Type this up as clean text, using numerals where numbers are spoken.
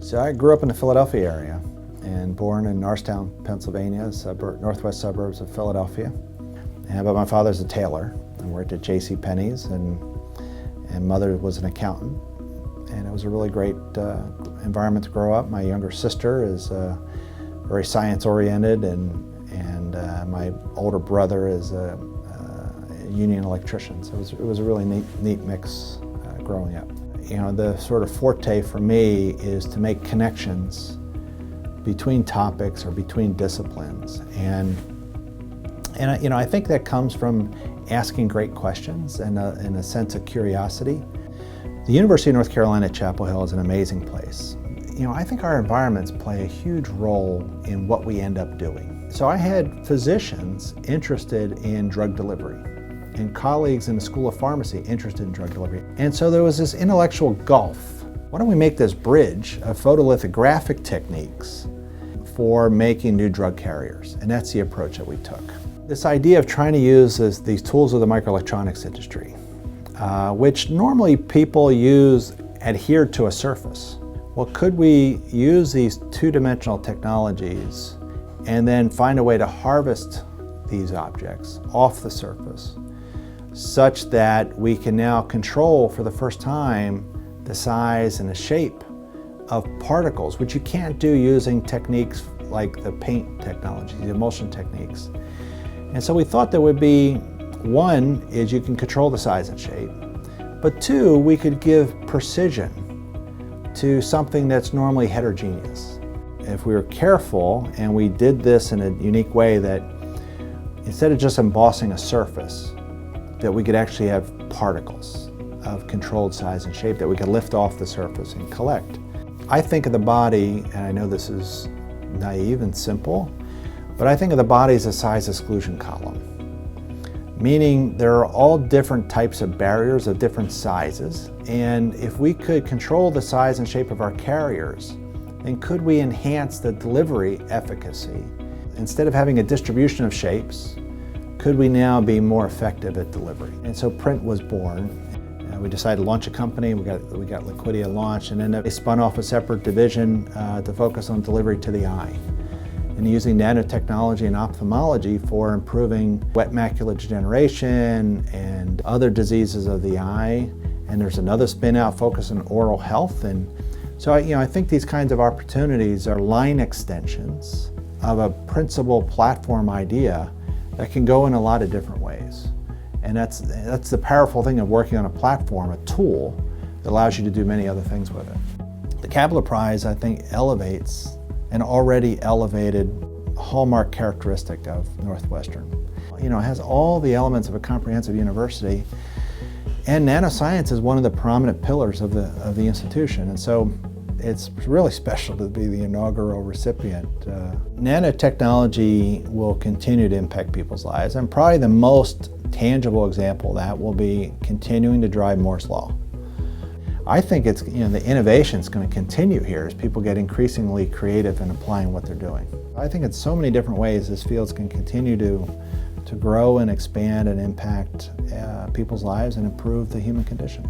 So I grew up in the Philadelphia area and born in Norristown, Pennsylvania, northwest suburbs of Philadelphia. But my father's a tailor. I worked at J.C. Penney's and mother was an accountant. And it was a really great environment to grow up. My younger sister is very science-oriented and my older brother is a union electrician. So it was a really neat mix growing up. You know, the sort of forte for me is to make connections between topics or between disciplines. And you know, I think that comes from asking great questions and a sense of curiosity. The University of North Carolina at Chapel Hill is an amazing place. You know, I think our environments play a huge role in what we end up doing. So I had physicians interested in drug delivery and colleagues in the School of Pharmacy interested in drug delivery. And so there was this intellectual gulf. Why don't we make this bridge of photolithographic techniques for making new drug carriers? And that's the approach that we took. This idea of trying to use these tools of the microelectronics industry, which normally people use adhered to a surface. Well, could we use these two-dimensional technologies and then find a way to harvest these objects off the surface such that we can now control for the first time the size and the shape of particles, which you can't do using techniques like the paint technology, the emulsion techniques. And so we thought there would be, one is you can control the size and shape, but two, we could give precision to something that's normally heterogeneous. If we were careful and we did this in a unique way, that instead of just embossing a surface, that we could actually have particles of controlled size and shape that we could lift off the surface and collect. I think of the body, and I know this is naive and simple, but I think of the body as a size exclusion column, meaning there are all different types of barriers of different sizes, and if we could control the size and shape of our carriers, then could we enhance the delivery efficacy? Instead of having a distribution of shapes, could we now be more effective at delivery? And so Print was born. We decided to launch a company, we got Liquidia launched, and then they spun off a separate division to focus on delivery to the eye, and using nanotechnology and ophthalmology for improving wet macular degeneration and other diseases of the eye. And there's another spin out focused on oral health. And so I think these kinds of opportunities are line extensions of a principal platform idea that can go in a lot of different ways. And that's the powerful thing of working on a platform, a tool that allows you to do many other things with it. The Kabiller Prize, I think, elevates an already elevated hallmark characteristic of Northwestern. You know, it has all the elements of a comprehensive university, and nanoscience is one of the prominent pillars of the institution. And so it's really special to be the inaugural recipient. Nanotechnology will continue to impact people's lives, and probably the most tangible example of that will be continuing to drive Moore's Law. I think it's, the innovation is going to continue here as people get increasingly creative in applying what they're doing. I think in so many different ways this field can continue to grow and expand and impact people's lives and improve the human condition.